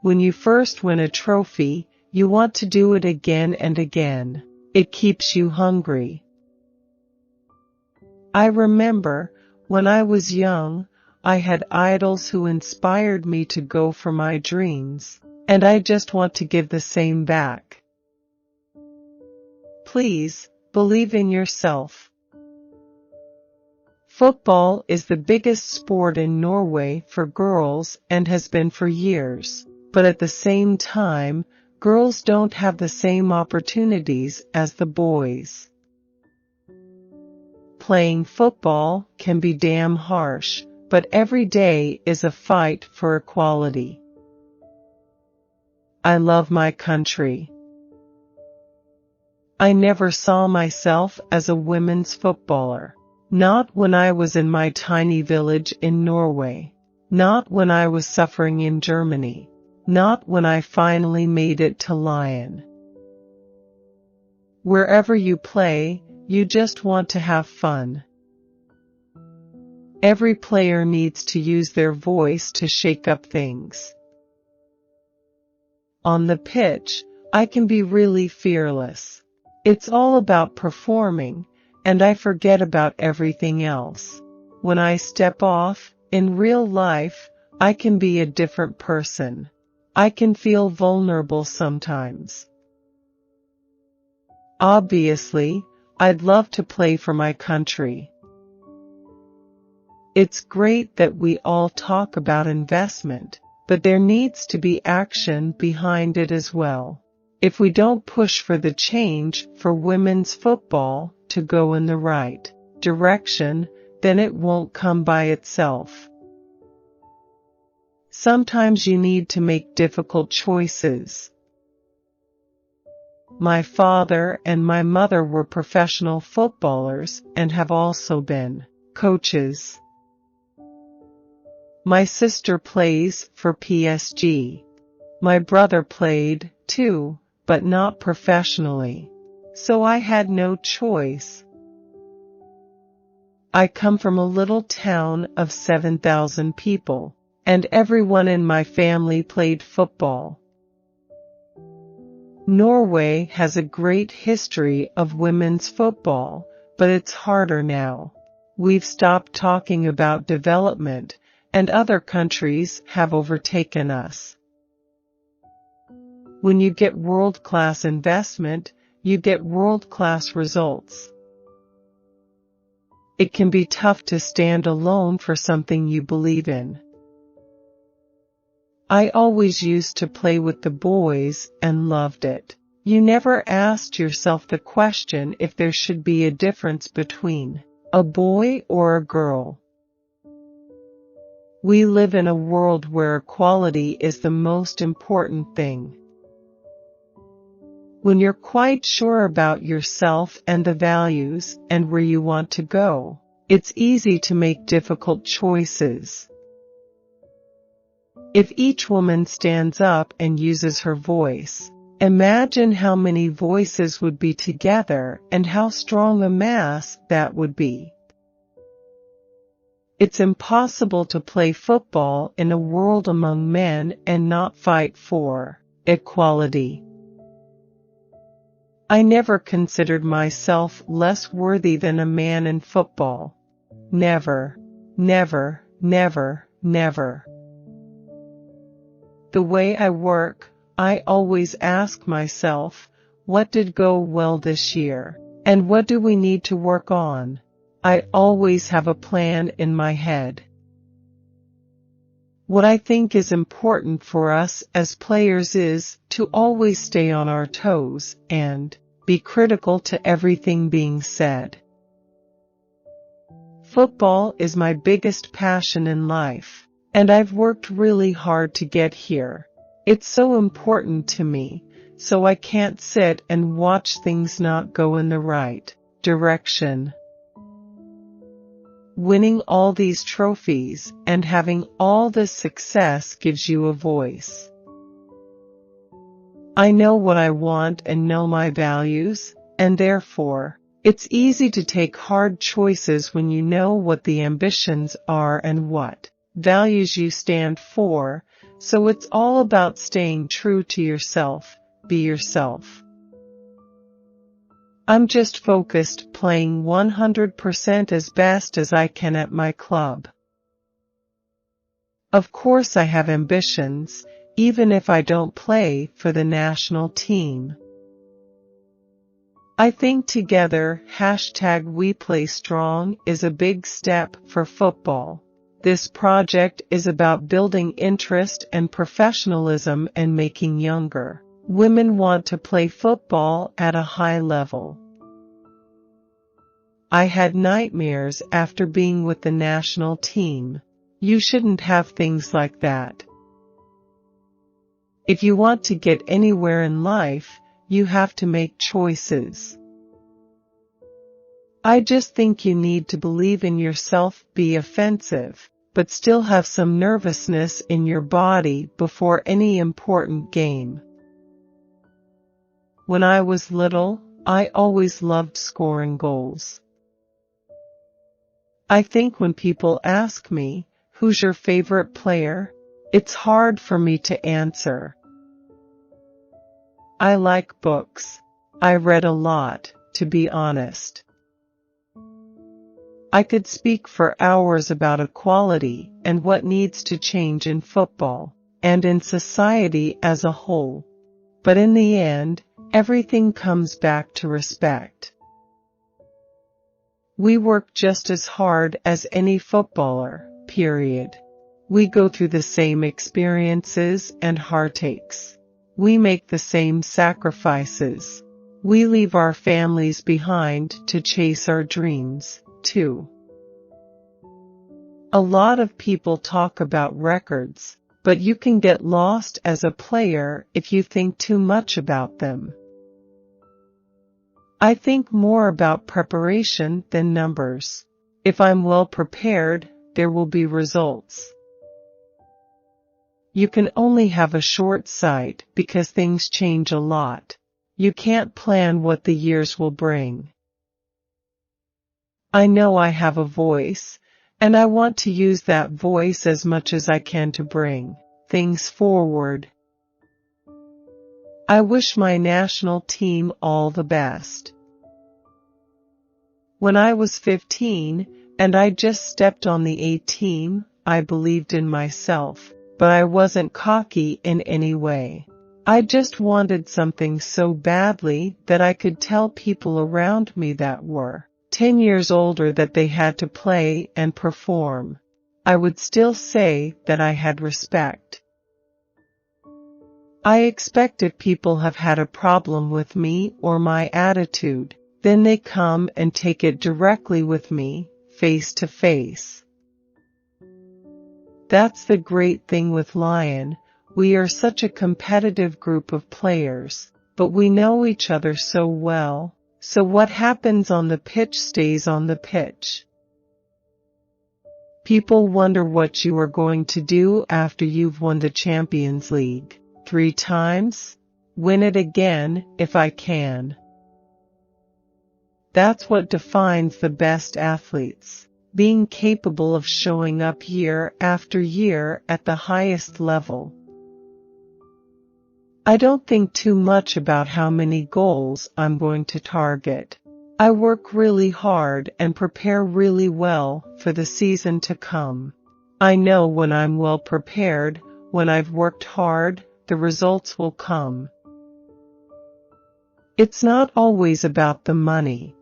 When you first win a trophy, you want to do it again and again. It keeps you hungry. I remember, when I was young, I had idols who inspired me to go for my dreams, and I just want to give the same back. Please, believe in yourself. Football is the biggest sport in Norway for girls and has been for years, but at the same time, girls don't have the same opportunities as the boys. Playing football can be damn harsh, but every day is a fight for equality. I love my country. I never saw myself as a women's footballer. Not when I was in my tiny village in Norway. Not when I was suffering in Germany. Not when I finally made it to Lyon. Wherever you play, you just want to have fun. Every player needs to use their voice to shake up things. On the pitch, I can be really fearless. It's all about performing, and I forget about everything else. When I step off, in real life, I can be a different person. I can feel vulnerable sometimes. Obviously, I'd love to play for my country. It's great that we all talk about investment, but there needs to be action behind it as well. If we don't push for the change for women's football to go in the right direction, then it won't come by itself. Sometimes you need to make difficult choices. My father and my mother were professional footballers and have also been coaches. My sister plays for PSG. My brother played, too, but not professionally. So I had no choice. I come from a little town of 7,000 people, and everyone in my family played football. Norway has a great history of women's football, but it's harder now. We've stopped talking about development, and other countries have overtaken us. When you get world-class investment, you get world-class results. It can be tough to stand alone for something you believe in. I always used to play with the boys and loved it. You never asked yourself the question if there should be a difference between a boy or a girl. We live in a world where equality is the most important thing. When you're quite sure about yourself and the values and where you want to go, it's easy to make difficult choices. If each woman stands up and uses her voice, imagine how many voices would be together and how strong a mass that would be. It's impossible to play football in a world among men and not fight for equality. I never considered myself less worthy than a man in football. Never, never, never, never. The way I work, I always ask myself, what did go well this year? And what do we need to work on? I always have a plan in my head. What I think is important for us as players is to always stay on our toes and be critical to everything being said. Football is my biggest passion in life, and I've worked really hard to get here. It's so important to me, so I can't sit and watch things not go in the right direction. Winning all these trophies and having all this success gives you a voice. I know what I want and know my values, and therefore, it's easy to take hard choices when you know what the ambitions are and what values you stand for, So it's all about staying true to yourself. Be yourself. I'm just focused playing 100% as best as I can at my club. Of course I have ambitions, even if I don't play for the national team. I think together #WePlayStrong is a big step for football. This project is about building interest and professionalism and making younger women want to play football at a high level. I had nightmares after being with the national team. You shouldn't have things like that. If you want to get anywhere in life, you have to make choices. I just think you need to believe in yourself, be offensive, but still have some nervousness in your body before any important game. When I was little, I always loved scoring goals. I think when people ask me, "Who's your favorite player?" it's hard for me to answer. I like books. I read a lot, to be honest. I could speak for hours about equality and what needs to change in football, and in society as a whole. But in the end, everything comes back to respect. We work just as hard as any footballer, period. We go through the same experiences and heartaches. We make the same sacrifices. We leave our families behind to chase our dreams, too. A lot of people talk about records, but you can get lost as a player if you think too much about them. I think more about preparation than numbers. If I'm well prepared, there will be results. You can only have a short sight because things change a lot. You can't plan what the years will bring. I know I have a voice, and I want to use that voice as much as I can to bring things forward. I wish my national team all the best. When I was 15, and I just stepped on the A team, I believed in myself, but I wasn't cocky in any way. I just wanted something so badly that I could tell people around me that were 10 years older that they had to play and perform. I would still say that I had respect. I expect if people have had a problem with me or my attitude, then they come and take it directly with me, face to face. That's the great thing with Lyon. We are such a competitive group of players, but we know each other so well, so what happens on the pitch stays on the pitch. People wonder what you are going to do after you've won the Champions League 3 times. Win it again, if I can. That's what defines the best athletes, being capable of showing up year after year at the highest level. I don't think too much about how many goals I'm going to target. I work really hard and prepare really well for the season to come. I know when I'm well prepared, when I've worked hard, the results will come. It's not always about the money.